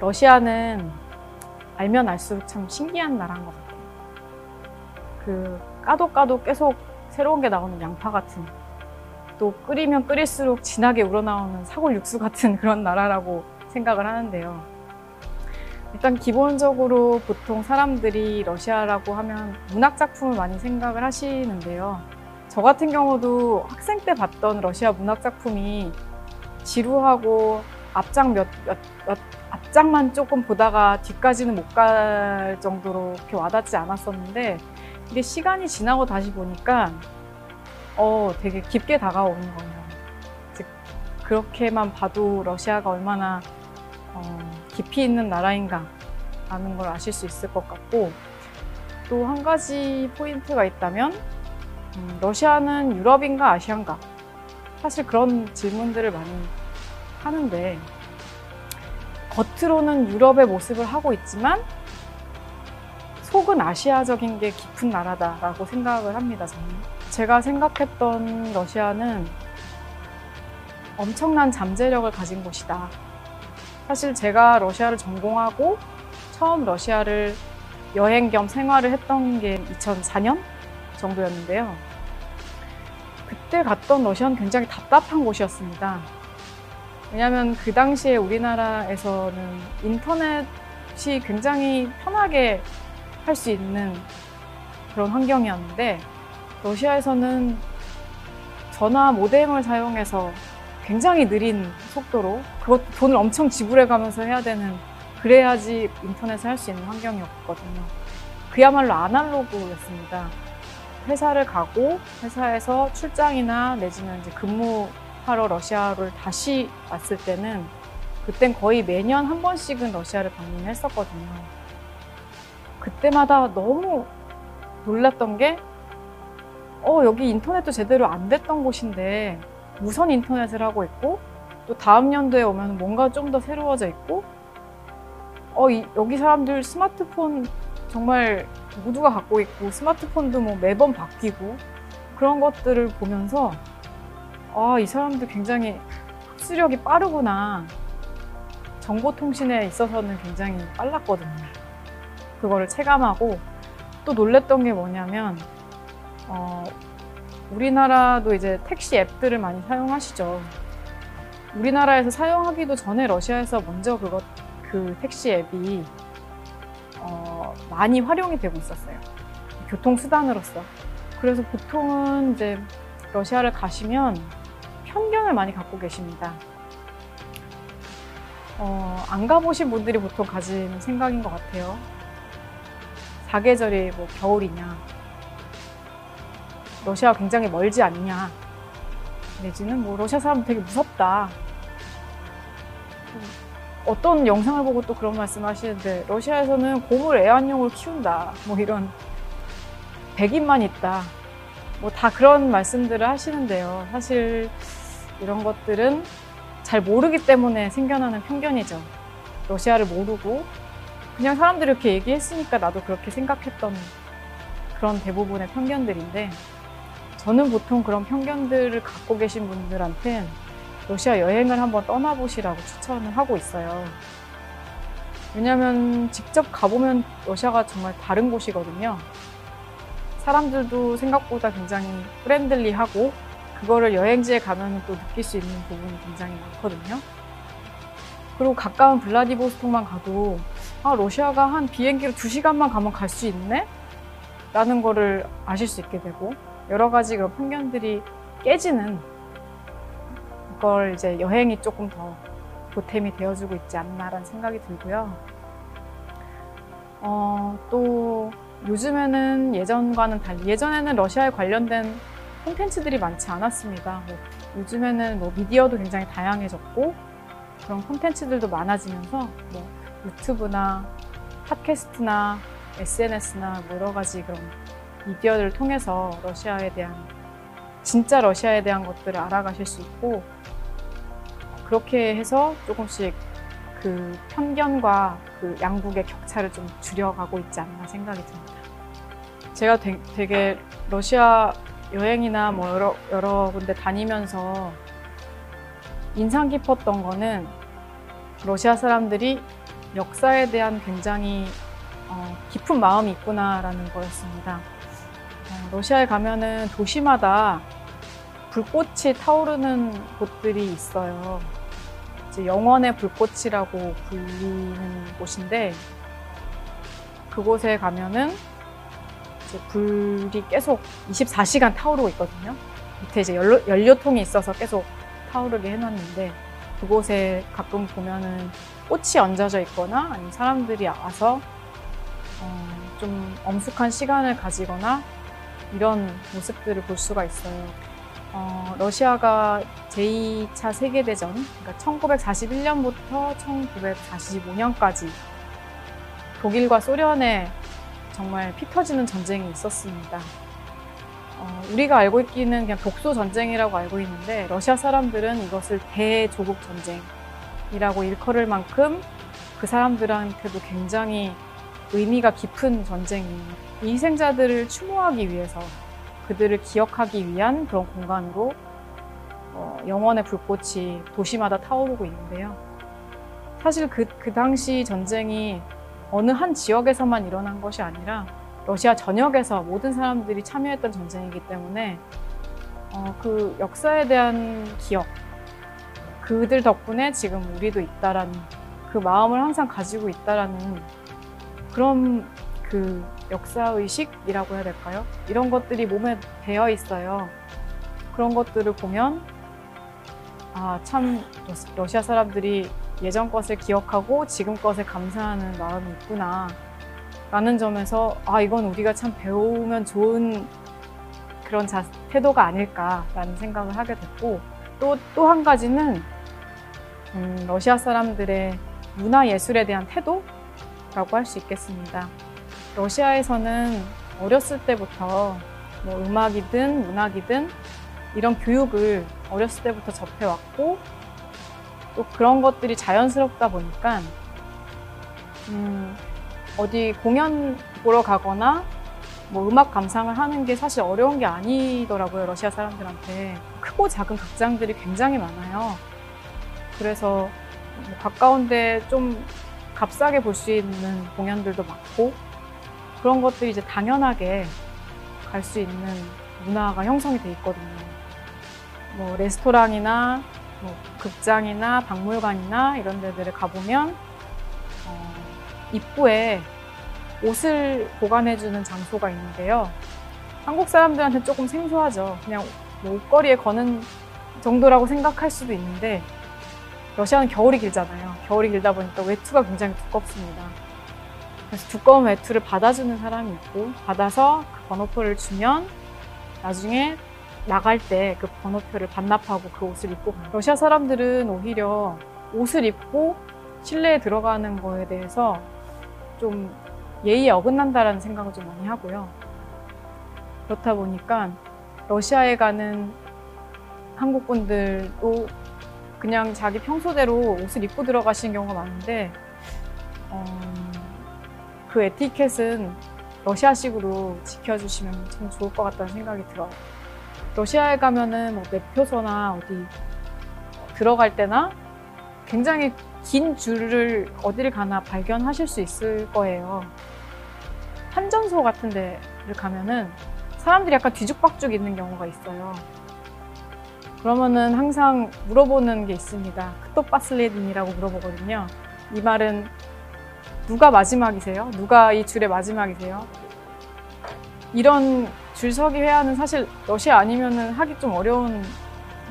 러시아는 알면 알수록 참 신기한 나라인 것 같아요. 그 까도 계속 새로운 게 나오는 양파 같은, 또 끓이면 끓일수록 진하게 우러나오는 사골 육수 같은 그런 나라라고 생각을 하는데요. 일단 기본적으로 보통 사람들이 러시아라고 하면 문학작품을 많이 생각을 하시는데요. 저 같은 경우도 학생 때 봤던 러시아 문학작품이 지루하고 앞장만 조금 보다가 뒤까지는 못 갈 정도로 그렇게 와닿지 않았었는데, 이게 시간이 지나고 다시 보니까 되게 깊게 다가오는 거예요. 즉, 그렇게만 봐도 러시아가 얼마나 깊이 있는 나라인가 라는 걸 아실 수 있을 것 같고, 또 한 가지 포인트가 있다면 러시아는 유럽인가 아시아인가? 사실 그런 질문들을 많이 하는데, 겉으로는 유럽의 모습을 하고 있지만 속은 아시아적인 게 깊은 나라다라고 생각을 합니다, 저는. 제가 생각했던 러시아는 엄청난 잠재력을 가진 곳이다. 사실 제가 러시아를 전공하고 처음 러시아를 여행 겸 생활을 했던 게 2004년 정도였는데요. 그때 갔던 러시아는 굉장히 답답한 곳이었습니다. 왜냐하면 그 당시에 우리나라에서는 인터넷이 굉장히 편하게 할 수 있는 그런 환경이었는데, 러시아에서는 전화 모뎀을 사용해서 굉장히 느린 속도로, 그것도 돈을 엄청 지불해가면서 해야 되는, 그래야지 인터넷을 할 수 있는 환경이었거든요. 그야말로 아날로그였습니다. 회사를 가고 회사에서 출장이나 내지는 이제 근무하러 러시아를 다시 왔을 때는, 그땐 거의 매년 한 번씩은 러시아를 방문했었거든요. 그때마다 너무 놀랐던 게 여기 인터넷도 제대로 안 됐던 곳인데 무선 인터넷을 하고 있고, 또 다음 연도에 오면 뭔가 좀 더 새로워져 있고, 여기 사람들 스마트폰 정말 모두가 갖고 있고, 스마트폰도 뭐 매번 바뀌고, 그런 것들을 보면서 이 사람들 굉장히 흡수력이 빠르구나. 정보통신에 있어서는 굉장히 빨랐거든요. 그거를 체감하고, 또 놀랬던 게 뭐냐면 우리나라도 이제 택시 앱들을 많이 사용하시죠. 우리나라에서 사용하기도 전에 러시아에서 먼저 그 택시 앱이 많이 활용이 되고 있었어요. 교통수단으로서. 그래서 보통은 이제 러시아를 가시면 편견을 많이 갖고 계십니다. 안 가보신 분들이 보통 가지는 생각인 것 같아요. 사계절이 뭐 겨울이냐, 러시아가 굉장히 멀지 않냐, 내지는 뭐 러시아 사람 되게 무섭다. 어떤 영상을 보고 또 그런 말씀 하시는데, 러시아에서는 곰을 애완용으로 키운다, 뭐 이런, 백인만 있다, 뭐 다 그런 말씀들을 하시는데요. 사실 이런 것들은 잘 모르기 때문에 생겨나는 편견이죠. 러시아를 모르고 그냥 사람들이 이렇게 얘기했으니까 나도 그렇게 생각했던 그런 대부분의 편견들인데, 저는 보통 그런 편견들을 갖고 계신 분들한테 러시아 여행을 한번 떠나보시라고 추천을 하고 있어요. 왜냐하면 직접 가보면 러시아가 정말 다른 곳이거든요. 사람들도 생각보다 굉장히 프렌들리하고, 그거를 여행지에 가면 또 느낄 수 있는 부분이 굉장히 많거든요. 그리고 가까운 블라디보스톡만 가도 러시아가 한 비행기로 2시간만 가면 갈 수 있네? 라는 거를 아실 수 있게 되고, 여러 가지 그런 편견들이 깨지는, 그걸 이제 여행이 조금 더 보탬이 되어주고 있지 않나라는 생각이 들고요. 또 요즘에는 예전과는 달리, 예전에는 러시아에 관련된 콘텐츠들이 많지 않았습니다. 요즘에는 미디어도 굉장히 다양해졌고, 그런 콘텐츠들도 많아지면서 유튜브나 팟캐스트나 SNS나 여러 가지 그런 미디어들을 통해서 진짜 러시아에 대한 것들을 알아가실 수 있고, 그렇게 해서 조금씩 그 편견과 그 양국의 격차를 좀 줄여가고 있지 않나 생각이 듭니다. 제가 되게 러시아 여행이나 뭐 여러 군데 다니면서 인상 깊었던 거는, 러시아 사람들이 역사에 대한 굉장히 깊은 마음이 있구나라는 거였습니다. 러시아에 가면은 도시마다 불꽃이 타오르는 곳들이 있어요. 이제 영원의 불꽃이라고 불리는 곳인데, 그곳에 가면은 이제 불이 계속 24시간 타오르고 있거든요. 밑에 이제 연료통이 있어서 계속 타오르게 해놨는데, 그곳에 가끔 보면은 꽃이 얹어져 있거나 아니면 사람들이 와서 좀 엄숙한 시간을 가지거나 이런 모습들을 볼 수가 있어요. 러시아가 제2차 세계대전, 그러니까 1941년부터 1945년까지 독일과 소련의 정말 피 터지는 전쟁이 있었습니다. 우리가 알고 있기는 그냥 독소 전쟁이라고 알고 있는데, 러시아 사람들은 이것을 대조국 전쟁이라고 일컬을 만큼 그 사람들한테도 굉장히 의미가 깊은 전쟁이에요. 이 희생자들을 추모하기 위해서, 그들을 기억하기 위한 그런 공간으로 영원의 불꽃이 도시마다 타오르고 있는데요. 사실 그 당시 전쟁이 어느 한 지역에서만 일어난 것이 아니라 러시아 전역에서 모든 사람들이 참여했던 전쟁이기 때문에 그 역사에 대한 기억, 그들 덕분에 지금 우리도 있다라는 그 마음을 항상 가지고 있다라는 그런 그 역사의식이라고 해야 될까요? 이런 것들이 몸에 배어 있어요. 그런 것들을 보면 참 러시아 사람들이 예전 것을 기억하고 지금 것에 감사하는 마음이 있구나 라는 점에서 이건 우리가 참 배우면 좋은 그런 태도가 아닐까라는 생각을 하게 됐고, 또 한 가지는 러시아 사람들의 문화예술에 대한 태도라고 할 수 있겠습니다. 러시아에서는 어렸을 때부터 뭐 음악이든 문학이든 이런 교육을 어렸을 때부터 접해왔고, 또 그런 것들이 자연스럽다 보니까 어디 공연 보러 가거나 뭐 음악 감상을 하는 게 사실 어려운 게 아니더라고요. 러시아 사람들한테 크고 작은 극장들이 굉장히 많아요. 그래서 가까운데 좀 값싸게 볼 수 있는 공연들도 많고, 그런 것들이 이제 당연하게 갈 수 있는 문화가 형성이 돼 있거든요. 뭐 레스토랑이나 뭐 극장이나 박물관이나 이런 데들을 가보면 입구에 옷을 보관해주는 장소가 있는데요. 한국 사람들한테 조금 생소하죠. 그냥 뭐 옷걸이에 거는 정도라고 생각할 수도 있는데, 러시아는 겨울이 길잖아요. 겨울이 길다 보니까 외투가 굉장히 두껍습니다. 그래서 두꺼운 외투를 받아주는 사람이 있고, 받아서 그 번호표를 주면 나중에 나갈 때 그 번호표를 반납하고 그 옷을 입고 가요. 러시아 사람들은 오히려 옷을 입고 실내에 들어가는 거에 대해서 좀 예의에 어긋난다라는 생각을 좀 많이 하고요. 그렇다 보니까 러시아에 가는 한국 분들도 그냥 자기 평소대로 옷을 입고 들어가시는 경우가 많은데, 그 에티켓은 러시아식으로 지켜주시면 참 좋을 것 같다는 생각이 들어요. 러시아에 가면은 뭐 매표소나 어디 들어갈 때나 굉장히 긴 줄을 어디를 가나 발견하실 수 있을 거예요. 환전소 같은 데를 가면은 사람들이 약간 뒤죽박죽 있는 경우가 있어요. 그러면은 항상 물어보는 게 있습니다. 크토 빠슬레딘이라고 물어보거든요. 이 말은 누가 마지막이세요? 누가 이 줄의 마지막이세요? 이런 줄서기 회화는 사실 러시아 아니면은 하기 좀 어려운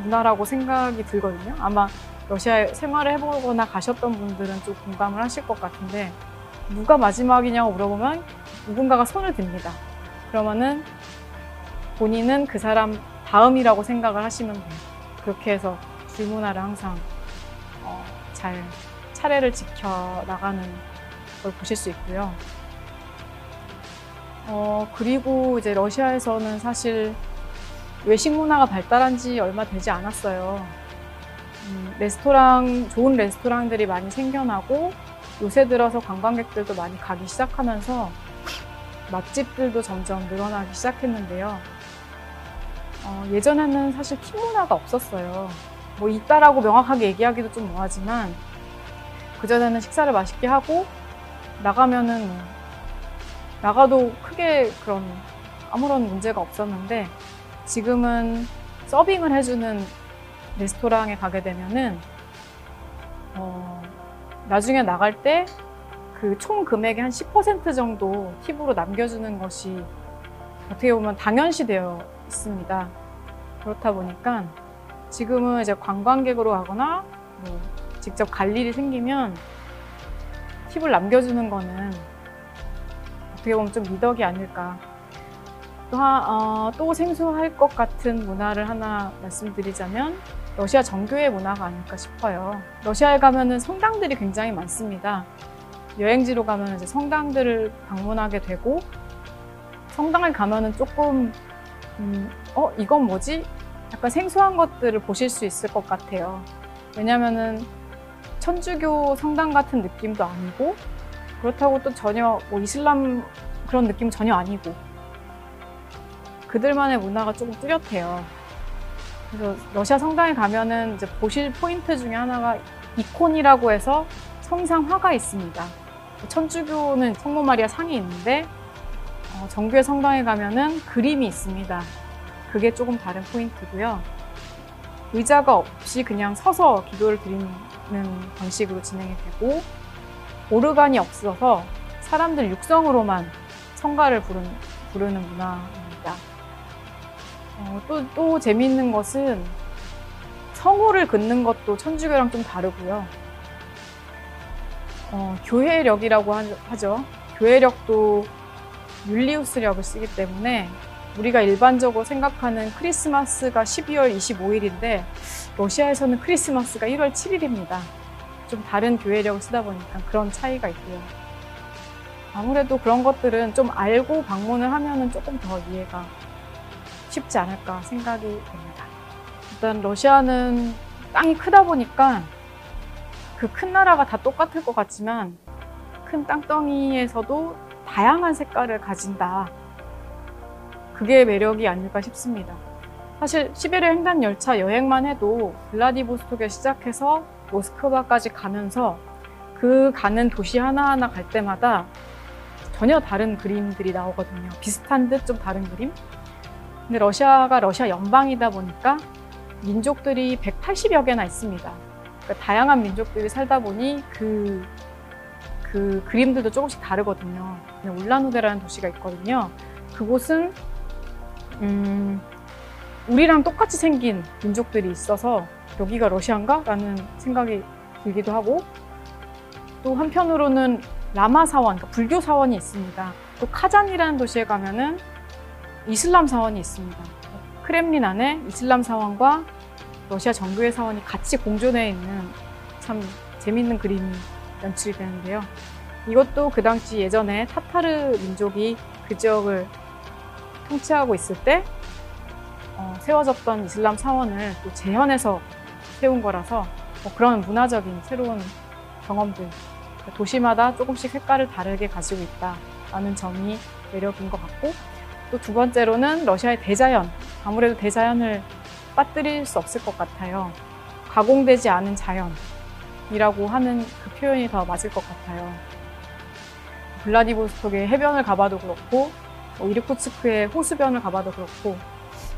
문화라고 생각이 들거든요. 아마 러시아에 생활을 해보거나 가셨던 분들은 좀 공감을 하실 것 같은데, 누가 마지막이냐고 물어보면 누군가가 손을 듭니다. 그러면은 본인은 그 사람 다음이라고 생각을 하시면 돼요. 그렇게 해서 줄 문화를 항상 잘 차례를 지켜나가는 걸 보실 수 있고요. 그리고 이제 러시아에서는 사실 외식 문화가 발달한 지 얼마 되지 않았어요. 좋은 레스토랑들이 많이 생겨나고, 요새 들어서 관광객들도 많이 가기 시작하면서 맛집들도 점점 늘어나기 시작했는데요. 예전에는 사실 팁 문화가 없었어요. 뭐 있다라고 명확하게 얘기하기도 좀 뭐하지만, 그전에는 식사를 맛있게 하고 나가면은 나가도 크게 그런 아무런 문제가 없었는데, 지금은 서빙을 해주는 레스토랑에 가게 되면은 나중에 나갈 때 그 총 금액의 한 10% 정도 팁으로 남겨주는 것이 어떻게 보면 당연시되어 있습니다. 그렇다 보니까 지금은 이제 관광객으로 가거나 뭐 직접 갈 일이 생기면 팁을 남겨주는 거는 어떻게 보면 좀 미덕이 아닐까. 또 생소할 것 같은 문화를 하나 말씀드리자면 러시아 정교회 문화가 아닐까 싶어요. 러시아에 가면은 성당들이 굉장히 많습니다. 여행지로 가면 이제 성당들을 방문하게 되고, 성당을 가면은 조금 이건 뭐지? 약간 생소한 것들을 보실 수 있을 것 같아요. 왜냐면은 천주교 성당 같은 느낌도 아니고, 그렇다고 또 전혀 뭐 이슬람 그런 느낌은 전혀 아니고, 그들만의 문화가 조금 뚜렷해요. 그래서 러시아 성당에 가면은 이제 보실 포인트 중에 하나가 이콘이라고 해서 성상화가 있습니다. 천주교는 성모 마리아 상이 있는데 정교회 성당에 가면은 그림이 있습니다. 그게 조금 다른 포인트고요. 의자가 없이 그냥 서서 기도를 드리는 방식으로 진행이 되고, 오르간이 없어서 사람들 육성으로만 성가를 부르는 문화입니다. 또 재미있는 것은 성호를 긋는 것도 천주교랑 좀 다르고요. 교회력이라고 하죠. 교회력도 율리우스력을 쓰기 때문에 우리가 일반적으로 생각하는 크리스마스가 12월 25일인데 러시아에서는 크리스마스가 1월 7일입니다. 좀 다른 교회력을 쓰다 보니까 그런 차이가 있고요. 아무래도 그런 것들은 좀 알고 방문을 하면은 조금 더 이해가 쉽지 않을까 생각이 됩니다. 일단 러시아는 땅이 크다 보니까 그 큰 나라가 다 똑같을 것 같지만 큰 땅덩이에서도 다양한 색깔을 가진다. 그게 매력이 아닐까 싶습니다. 사실 시베리아 횡단 열차 여행만 해도 블라디보스톡에 시작해서 모스크바까지 가면서 그 가는 도시 하나하나 갈 때마다 전혀 다른 그림들이 나오거든요. 비슷한 듯 좀 다른 그림? 근데 러시아가 러시아 연방이다 보니까 민족들이 180여 개나 있습니다. 그러니까 다양한 민족들이 살다 보니 그 그림들도 조금씩 다르거든요. 울란우데라는 도시가 있거든요. 그곳은 우리랑 똑같이 생긴 민족들이 있어서 여기가 러시아인가? 라는 생각이 들기도 하고, 또 한편으로는 라마 사원, 그러니까 불교 사원이 있습니다. 또 카잔이라는 도시에 가면은 이슬람 사원이 있습니다. 크렘린 안에 이슬람 사원과 러시아 정교회 사원이 같이 공존해 있는 참 재밌는 그림이 연출이 되는데요. 이것도 그 당시 예전에 타타르 민족이 그 지역을 통치하고 있을 때 세워졌던 이슬람 사원을 또 재현해서 세운 거라서 그런 문화적인 새로운 경험들, 도시마다 조금씩 색깔을 다르게 가지고 있다라는 점이 매력인 것 같고, 또 두 번째로는 러시아의 대자연, 아무래도 대자연을 빠뜨릴 수 없을 것 같아요. 가공되지 않은 자연이라고 하는 그 표현이 더 맞을 것 같아요. 블라디보스톡의 해변을 가봐도 그렇고, 이르쿠츠크의 호수변을 가봐도 그렇고,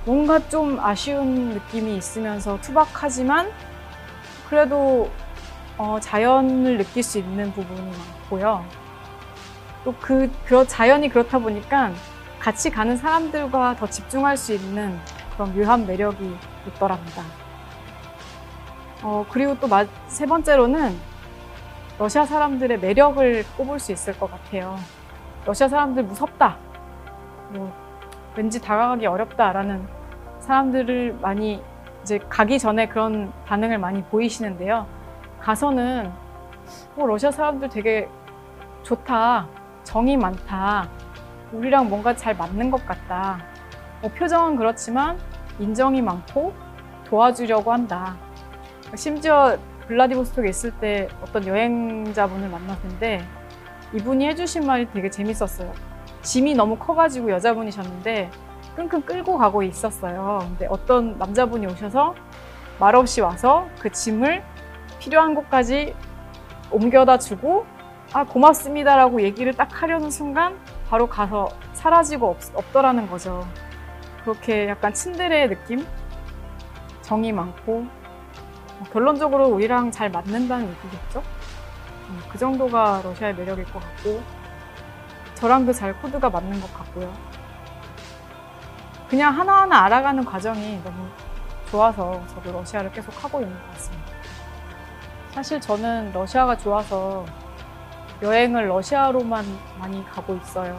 뭔가 좀 아쉬운 느낌이 있으면서 투박하지만 그래도 자연을 느낄 수 있는 부분이 많고요. 또 그 자연이 그렇다 보니까 같이 가는 사람들과 더 집중할 수 있는 그런 묘한 매력이 있더랍니다. 그리고 또 세 번째로는 러시아 사람들의 매력을 꼽을 수 있을 것 같아요. 러시아 사람들 무섭다, 왠지 다가가기 어렵다라는 사람들을 많이 이제 가기 전에 그런 반응을 많이 보이시는데요. 가서는 러시아 사람들 되게 좋다, 정이 많다, 우리랑 뭔가 잘 맞는 것 같다, 표정은 그렇지만 인정이 많고 도와주려고 한다. 심지어 블라디보스톡에 있을 때 어떤 여행자분을 만났는데 이분이 해주신 말이 되게 재밌었어요. 짐이 너무 커가지고 여자분이셨는데 끙끙 끌고 가고 있었어요. 근데 어떤 남자분이 오셔서 말없이 와서 그 짐을 필요한 곳까지 옮겨다 주고 고맙습니다라고 얘기를 딱 하려는 순간 바로 가서 사라지고 없더라는 거죠. 그렇게 약간 츤데레의 느낌? 정이 많고 결론적으로 우리랑 잘 맞는다는 얘기겠죠? 그 정도가 러시아의 매력일 것 같고 저랑도 잘 코드가 맞는 것 같고요. 그냥 하나하나 알아가는 과정이 너무 좋아서 저도 러시아를 계속 하고 있는 것 같습니다. 사실 저는 러시아가 좋아서 여행을 러시아로만 많이 가고 있어요.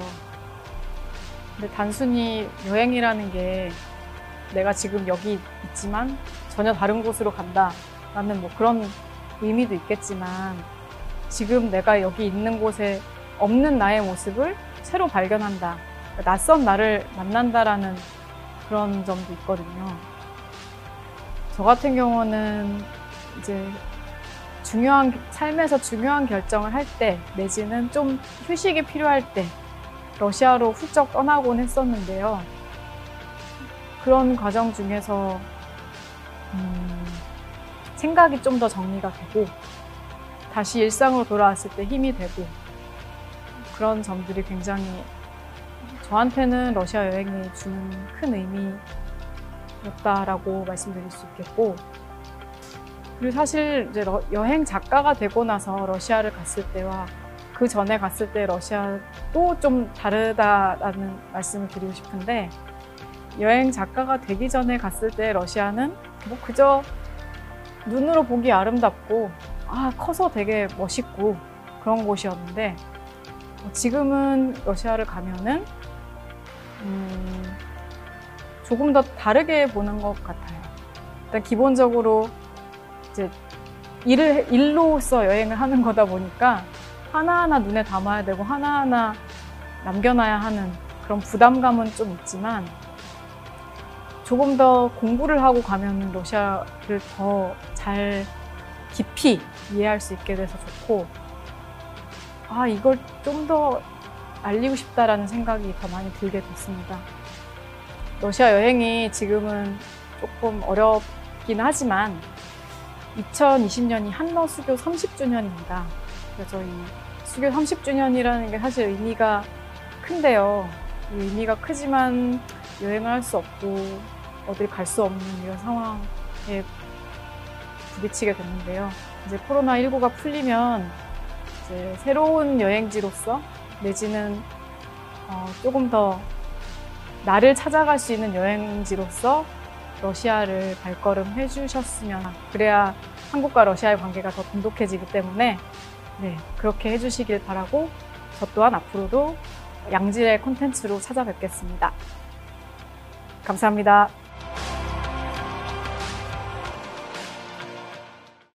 근데 단순히 여행이라는 게 내가 지금 여기 있지만 전혀 다른 곳으로 간다 라는 뭐 그런 의미도 있겠지만 지금 내가 여기 있는 곳에 없는 나의 모습을 새로 발견한다, 낯선 나를 만난다라는 그런 점도 있거든요. 저 같은 경우는 이제 삶에서 중요한 결정을 할 때 내지는 좀 휴식이 필요할 때 러시아로 훌쩍 떠나곤 했었는데요. 그런 과정 중에서 생각이 좀 더 정리가 되고 다시 일상으로 돌아왔을 때 힘이 되고 그런 점들이 굉장히 저한테는 러시아 여행이 주는 큰 의미였다라고 말씀드릴 수 있겠고, 그리고 사실 이제 여행 작가가 되고 나서 러시아를 갔을 때와 그 전에 갔을 때 러시아도 좀 다르다라는 말씀을 드리고 싶은데, 여행 작가가 되기 전에 갔을 때 러시아는 뭐 그저 눈으로 보기 아름답고 커서 되게 멋있고 그런 곳이었는데 지금은 러시아를 가면은 조금 더 다르게 보는 것 같아요. 일단 기본적으로 이제 일로서 여행을 하는 거다 보니까 하나하나 눈에 담아야 되고 하나하나 남겨놔야 하는 그런 부담감은 좀 있지만 조금 더 공부를 하고 가면 러시아를 더 잘 깊이 이해할 수 있게 돼서 좋고 이걸 좀 더 알리고 싶다라는 생각이 더 많이 들게 됐습니다. 러시아 여행이 지금은 조금 어렵긴 하지만 2020년이 한러 수교 30주년입니다. 그래서 이 수교 30주년이라는 게 사실 의미가 큰데요. 이 의미가 크지만 여행을 할 수 없고 어딜 갈 수 없는 이런 상황에 부딪히게 됐는데요. 이제 코로나19가 풀리면 이제 새로운 여행지로서 내지는 조금 더 나를 찾아갈 수 있는 여행지로서 러시아를 발걸음해 주셨으면, 그래야 한국과 러시아의 관계가 더 돈독해지기 때문에 그렇게 해주시길 바라고 저 또한 앞으로도 양질의 콘텐츠로 찾아뵙겠습니다. 감사합니다.